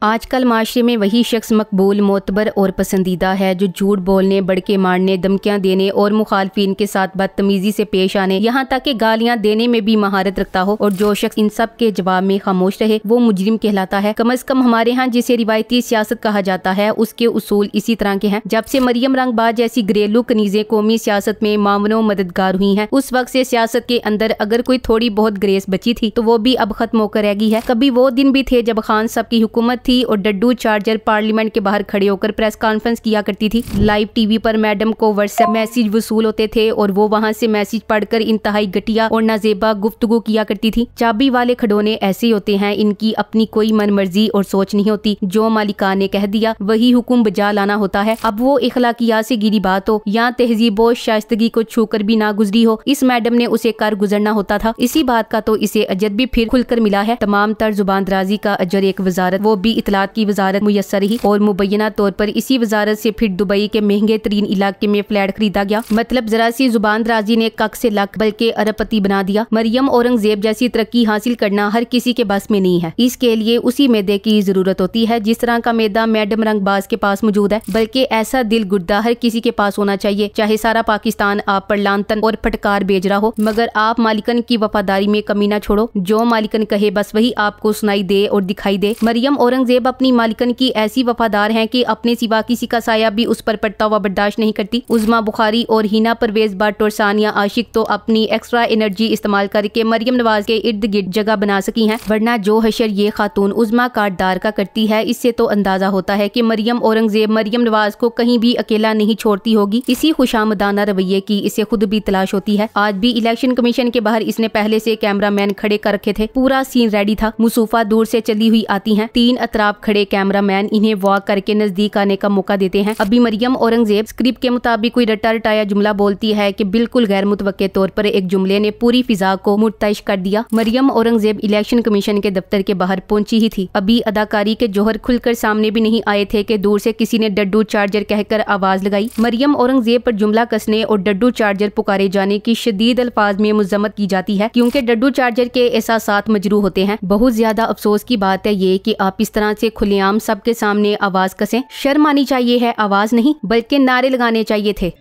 आजकल माशरे में वही शख्स मकबूल, मोतबर और पसंदीदा है जो झूठ बोलने, बड़के मारने, धमकियां देने और मुखालफिन के साथ बदतमीजी से पेश आने, यहाँ तक कि गालियां देने में भी महारत रखता हो। और जो शख्स इन सब के जवाब में खामोश रहे वो मुजरिम कहलाता है। कम अज कम हमारे यहाँ जिसे रिवायती सियासत कहा जाता है उसके उसूल इसी तरह के हैं। जब से मरियम रंगबाज जैसी घरेलू कनीजें कौमी सियासत में मामनों मददगार हुई हैं, उस वक्त से सियासत के अंदर अगर कोई थोड़ी बहुत ग्रेस बची थी तो वो भी अब खत्म होकर रह गई है। कभी वो दिन भी थे जब खान साहब की हुकूमत थी और डड्डू चार्जर पार्लियामेंट के बाहर खड़े होकर प्रेस कॉन्फ्रेंस किया करती थी। लाइव टीवी पर मैडम को व्हाट्सएप मैसेज वसूल होते थे और वो वहाँ से मैसेज पढ़कर इंतहाई घटिया और नाजेबा गुफ्तगू किया करती थी। चाबी वाले खिलौने ऐसे ही होते हैं, इनकी अपनी कोई मन मर्जी और सोच नहीं होती। जो मालिका ने कह दिया वही हुक्म बजा लाना होता है। अब वो इखलाकियात से गिरी बात हो या तहजीब व शाइस्तगी को छूकर भी ना गुजरी हो, इस मैडम ने उसे कर गुजरना होता था। इसी बात का तो इसे अजर भी फिर खुलकर मिला है। तमाम तर जुबान दराजी का अजर एक वजारत, वो भी इतलात की वजारत मुयस्सर रही और मुबैना तौर पर इसी वजारत से फिर दुबई के महंगे तरीन इलाके में फ्लैट खरीदा गया। मतलब जरा सी जुबान दराजी ने कक से लक बल्कि अरबपति बना दिया। मरियम औरंगजेब जैसी तरक्की हासिल करना हर किसी के बस में नहीं है। इसके लिए उसी मैदे की जरूरत होती है जिस तरह का मैदा मैडम रंगबाज के पास मौजूद है। बल्कि ऐसा दिल गुर्दा हर किसी के पास होना चाहिए, चाहे सारा पाकिस्तान आप पर लानतन और फटकार भेज रहा हो, मगर आप मालिकन की वफादारी में कमी ना छोड़ो। जो मालिकन कहे बस वही आपको सुनाई दे और दिखाई दे। मरियम औरंगजेब अपनी मालिकन की ऐसी वफादार हैं कि अपने सिवा किसी का साया भी उस पर पड़ता हुआ बर्दाश्त नहीं करती। उज़मा बुखारी और हिना परवेज भट्ट और सानिया आशिक तो अपनी एक्स्ट्रा एनर्जी इस्तेमाल करके मरियम नवाज के इर्द गिर्द जगह बना सकी हैं, वरना जो हशर ये खातून उज़मा काटदार का करती है, इससे तो अंदाजा होता है कि मरियम औरंगजेब मरियम नवाज को कहीं भी अकेला नहीं छोड़ती होगी। इसी खुशामदाना रवैये की इसे खुद भी तलाश होती है। आज भी इलेक्शन कमीशन के बाहर इसने पहले से कैमरामैन खड़े कर रखे थे, पूरा सीन रेडी था। मुसूफा दूर से चली हुई आती हैं, 3 अतराफ खड़े कैमरामैन इन्हें वॉक करके नजदीक आने का मौका देते हैं। अभी मरियम औरंगजेब स्क्रिप्ट के मुताबिक कोई रटा रटाया जुमला बोलती है कि बिल्कुल गैर मुतवक्के तौर पर एक जुमले ने पूरी फिजा को मुर्तइश कर दिया। मरियम औरंगजेब इलेक्शन कमीशन के दफ्तर के बाहर पहुंची ही थी। अभी अदाकारी के जौहर खुलकर सामने भी नहीं आए थे कि दूर से किसी ने डड्डू चार्जर कहकर आवाज लगाई। मरियम औरंगजेब पर जुमला कसने और डड्डू चार्जर पुकारे जाने की शदीद अल्फाज में मुज़म्मत की जाती है, क्योंकि डड्डू चार्जर के एहसासात मजरूह होते हैं। बहुत ज्यादा अफसोस की बात है ये कि आप इस तरह से खुलेआम सबके सामने आवाज कसें। शर्म आनी चाहिए है, आवाज नहीं बल्कि नारे लगाने चाहिए थे।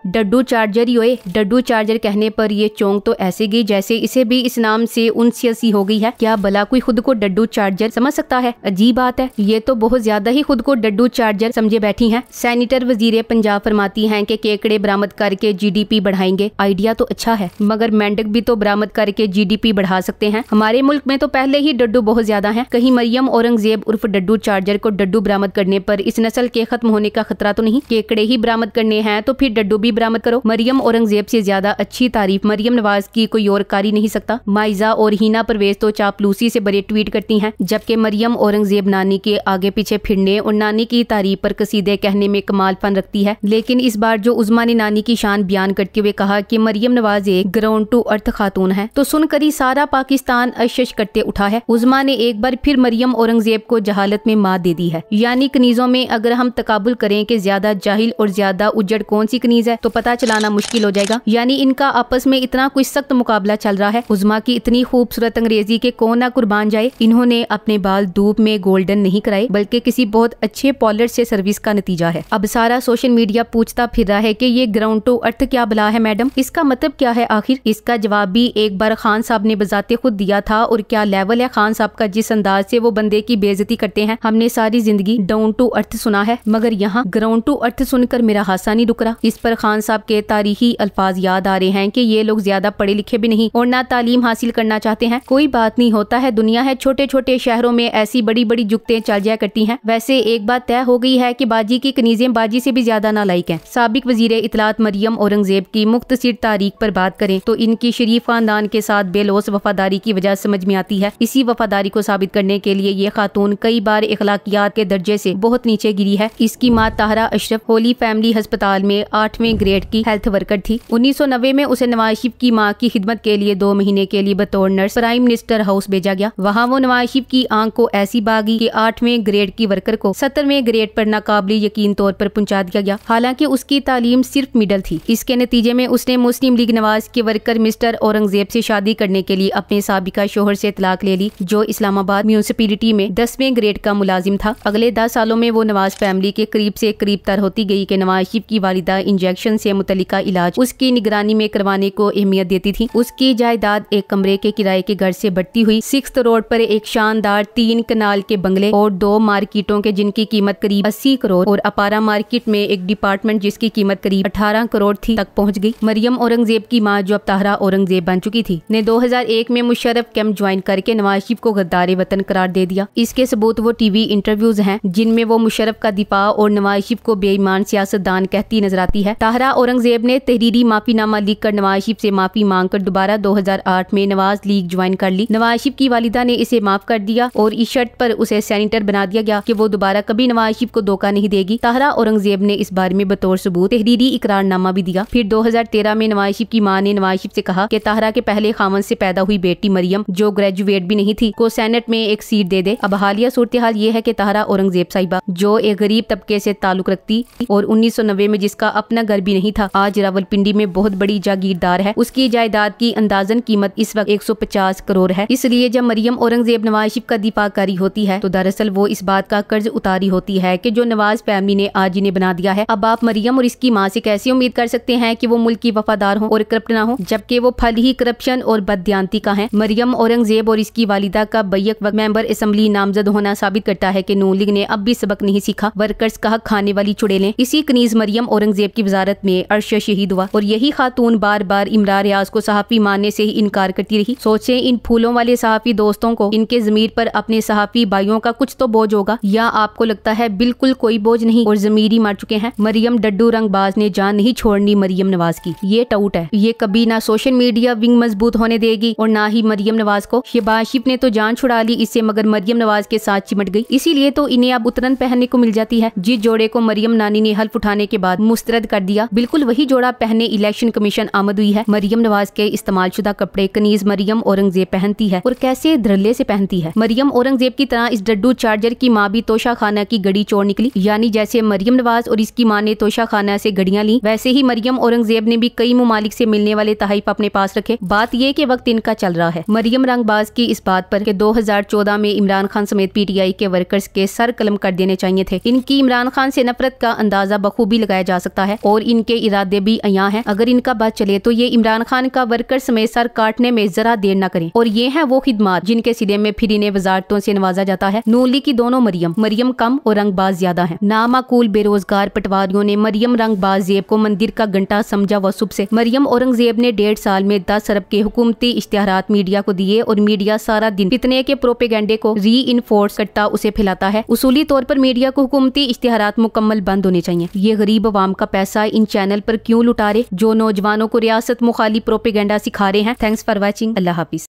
डड्डू चार्जर ही होए। डड्डू चार्जर कहने पर ये चौंक तो ऐसे गई जैसे इसे भी इस नाम से उनसियत सी हो गई है। क्या भला कोई खुद को डड्डू चार्जर समझ सकता है? अजीब बात है, ये तो बहुत ज्यादा ही खुद को डड्डू चार्जर समझे बैठी हैं। सेनेटर वजीर पंजाब फरमाती हैं कि केकड़े बरामद करके GDP बढ़ाएंगे। आइडिया तो अच्छा है, मगर मेंढक भी तो बरामद करके GDP बढ़ा सकते हैं। हमारे मुल्क में तो पहले ही डड्डू बहुत ज्यादा है। कहीं मरियम औरंगजेब उर्फ डड्डू चार्जर को डड्डू बरामद करने पर इस नस्ल के खत्म होने का खतरा तो नहीं? केकड़े ही बरामद करने हैं तो फिर डड्डू भी बरामद करो। मरियम औरंगजेब से ज्यादा अच्छी तारीफ मरियम नवाज की कोई और कर ही नहीं सकता। माइजा और हिना परवेज तो चापलूसी से बड़े ट्वीट करती हैं, जबकि मरियम औरंगजेब नानी के आगे पीछे फिरने और नानी की तारीफ पर कसीदे कहने में कमाल फन रखती है। लेकिन इस बार जो उज़मा ने नानी की शान बयान करते हुए कहा कि मरियम नवाज एक ग्राउंड टू अर्थ खातून है, तो सुनकर ही सारा पाकिस्तान अशश करते उठा है। उज़मा ने एक बार फिर मरियम औरंगजेब को जहालत में मात दे दी है। यानी कनीजों में अगर हम तकाबुल करें कि ज्यादा जाहिल और ज्यादा उजड़ कौन सी कनीज है, तो पता चलाना मुश्किल हो जाएगा। यानी इनका आपस में इतना कोई सख्त मुकाबला चल रहा है। उज़मा की इतनी खूबसूरत अंग्रेजी के कौन ना कुर्बान जाए। इन्होंने अपने बाल धूप में गोल्डन नहीं कराए, बल्कि किसी बहुत अच्छे पॉलर से सर्विस का नतीजा है। अब सारा सोशल मीडिया पूछता फिर रहा है कि ये ग्राउंड टू अर्थ क्या बला है मैडम, इसका मतलब क्या है आखिर? इसका जवाब भी एक बार खान साहब ने बजाते खुद दिया था। और क्या लेवल है खान साहब का, जिस अंदाज से वो बंदे की बेइज्जती करते हैं। हमने सारी जिंदगी डाउन टू अर्थ सुना है, मगर यहाँ ग्राउंड टू अर्थ सुनकर मेरा हासा नहीं रुक रहा। इस पर खान साहब के तारीखी अल्फाज याद आ रहे हैं कि ये लोग ज्यादा पढ़े लिखे भी नहीं और ना तालीम हासिल करना चाहते हैं। कोई बात नहीं, होता है दुनिया है। छोटे छोटे शहरों में ऐसी बड़ी बड़ी जुगतें चल जाया करती हैं। वैसे एक बात तय हो गई है कि बाजी की कनीजें बाजी से भी ज्यादा नालायक हैं। साबिक वजीर इतलात मरियम औरंगजेब की मुख्तसर तारीख पर बात करें तो इनकी शरीफ खानदान के साथ बेलौस वफादारी की वजह समझ में आती है। इसी वफादारी को साबित करने के लिए ये खातून कई बार इखलाकियात के दर्जे से बहुत नीचे गिरी है। इसकी माँ ताहरा अशरफ होली फैमिली अस्पताल में 8वें ग्रेड की हेल्थ वर्कर थी। 1990 में उसे नवाज शरीफ की मां की खिदमत के लिए 2 महीने के लिए बतौर नर्स प्राइम मिनिस्टर हाउस भेजा गया। वहाँ वो नवाज शरीफ की आंख को ऐसी बागी कि 8वें ग्रेड की वर्कर को 70वें ग्रेड पर नाकाबिल यकीन तौर पर पहुंचा दिया गया। हालांकि उसकी तालीम सिर्फ मिडल थी। इसके नतीजे में उसने मुस्लिम लीग नवाज के वर्कर मिस्टर औरंगजेब से शादी करने के लिए अपने साबिका शोहर से तलाक ले ली, जो इस्लामाबाद म्यूनिसिपैलिटी में 10वें ग्रेड का मुलाजिम था। अगले 10 सालों में वो नवाज फैमिली के करीब से करीब तर होती गई कि नवाज शरीफ की वालिदा इंजेक्शन से मुतल्लिका इलाज उसकी निगरानी में करवाने को अहमियत देती थी। उसकी जायदाद एक कमरे के किराए के घर से बढ़ती हुई 6th रोड पर एक शानदार 3 कनाल के बंगले और 2 मार्केटों के जिनकी कीमत करीब 80 करोड़ और अपारा मार्केट में एक डिपार्टमेंट जिसकी कीमत करीब 18 करोड़ थी तक पहुंच गई। मरियम औरंगजेब की मां, जो अब ताहरा औरंगजेब बन चुकी थी, ने 2001 में मुशर्रफ कैंप ज्वाइन करके नवाज शरीफ को गद्दार वतन करार दे दिया। इसके सबूत वो टीवी इंटरव्यूज हैं जिनमें वो मुशर्रफ का दिफा और नवाज शरीफ को बेईमान सियासतदान कहती नजर आती है। ताहरा औरंगजेब ने तहरीरी माफीनामा लिख कर नवाज शरीफ से माफी मांगकर दोबारा 2008 में नवाज लीग ज्वाइन कर ली। नवाज शरीफ की वालिदा ने इसे माफ कर दिया और इस शर्त पर उसे सेनेटर बना दिया गया कि वो दोबारा कभी नवाज शरीफ को धोखा नहीं देगी। ताहरा औरंगजेब ने इस बारे में बतौर सबूत तहरीरी इकरारनामा भी दिया। फिर 2013 में नवाज शरीफ की मां ने नवाज शरीफ से कहा कि ताहरा के पहले खामन से पैदा हुई बेटी मरियम, जो ग्रेजुएट भी नहीं थी, को सेनेट में एक सीट दे दे। अब हालिया सूरत हाल ये है कि ताहरा औरंगजेब साहिबा, जो एक गरीब तबके से ताल्लुक रखती और 1990 में जिसका अपना घर भी नहीं था, आज रावलपिंडी में बहुत बड़ी जागीरदार है। उसकी जायदाद की अंदाजन कीमत इस वक्त 150 करोड़ है। इसलिए जब मरियम औरंगजेब नवाज शरीफ का दिफा करी होती है तो दरअसल वो इस बात का कर्ज उतारी होती है कि जो नवाज फैमिली ने आज इन्हें बना दिया है। अब आप मरियम और इसकी माँ से कैसे उम्मीद कर सकते हैं कि वो मुल्क की वफादार हो और करप्ट ना हो, जबकि वो फल ही करप्शन और बददियानती का है। मरियम औरंगजेब और इसकी वालिदा का बैक वक्त मेंबर असेंबली नामजद होना साबित करता है कि नून लीग ने अब भी सबक नहीं सीखा। वर्कर्स का हक खाने वाली चुड़ैलें। इसी कनीज मरियम औरंगजेब की वजारत में अरशद शहीद हुआ और यही खातून बार बार इमरान रियाज को सहाफी मानने से ही इनकार करती रही। सोचे इन फूलों वाले सहाफी दोस्तों को इनके ज़मीर पर अपने सहाफी भाइयों का कुछ तो बोझ होगा, या आपको लगता है बिल्कुल कोई बोझ नहीं और ज़मीर ही मर चुके हैं। मरियम डड्डू रंगबाज ने जान नहीं छोड़नी मरियम नवाज की, ये टाउट है। ये कभी ना सोशल मीडिया विंग मजबूत होने देगी और ना ही मरियम नवाज को। शहबाज शरीफ ने तो जान छुड़ा ली इससे, मगर मरियम नवाज के साथ चिमट गई। इसीलिए तो इन्हें अब उतरन पहनने को मिल जाती है। जिस जोड़े को मरियम नानी ने हल्फ उठाने के बाद मुस्तरद कर दिया, बिल्कुल वही जोड़ा पहने इलेक्शन कमीशन आमद हुई है। मरियम नवाज के इस्तेमाल शुदा कपड़े कनीज मरियम औरंगजेब पहनती है और कैसे धड़ल्ले से पहनती है। मरियम औरंगजेब की तरह इस डड्डू चार्जर की माँ भी तोशा खाना की गड़ी चोर निकली। यानी जैसे मरियम नवाज और इसकी माँ ने तोशा खाना से गड़ियां ली, वैसे ही मरियम औरंगजेब ने भी कई मुमालिक से मिलने वाले तहफ अपने पास रखे। बात ये कि वक्त इनका चल रहा है। मरियम रंगबाज की इस बात पर कि 2014 में इमरान खान समेत पीटीआई के वर्कर्स के सर कलम कर देने चाहिए थे। इनकी इमरान खान से नफरत का अंदाजा बखूबी लगाया जा सकता है और इनके इरादे भी अयां हैं। अगर इनका बात चले तो ये इमरान खान का वर्कर समेत सर काटने में जरा देर न करें। और ये है वो खिदमात जिनके सिले में फिर इन्हें वजारतों से नवाजा जाता है। नूली की दोनों मरियम कम और रंगबाज ज्यादा है। नामाकूल बेरोजगार पटवारियों ने मरियम रंगबाज जेब को मंदिर का घंटा समझा वसुब से। मरियम औरंगजेब ने 1.5 साल में 10 अरब के हुकूमती इश्तिहारात मीडिया को दिए और मीडिया सारा दिन फितने के प्रोपेगेंडे को री इनफोर्स करता उसे फैलाता है। उसूली तौर पर मीडिया को हुकूमती इश्तिहारात मुकम्मल बंद होने चाहिए। ये गरीब अवाम का पैसा इन चैनल पर क्यों लुटा रहे जो नौजवानों को रियासत मुखालिफ प्रोपेगेंडा सिखा रहे हैं। Thanks for watching. Allah Hafiz.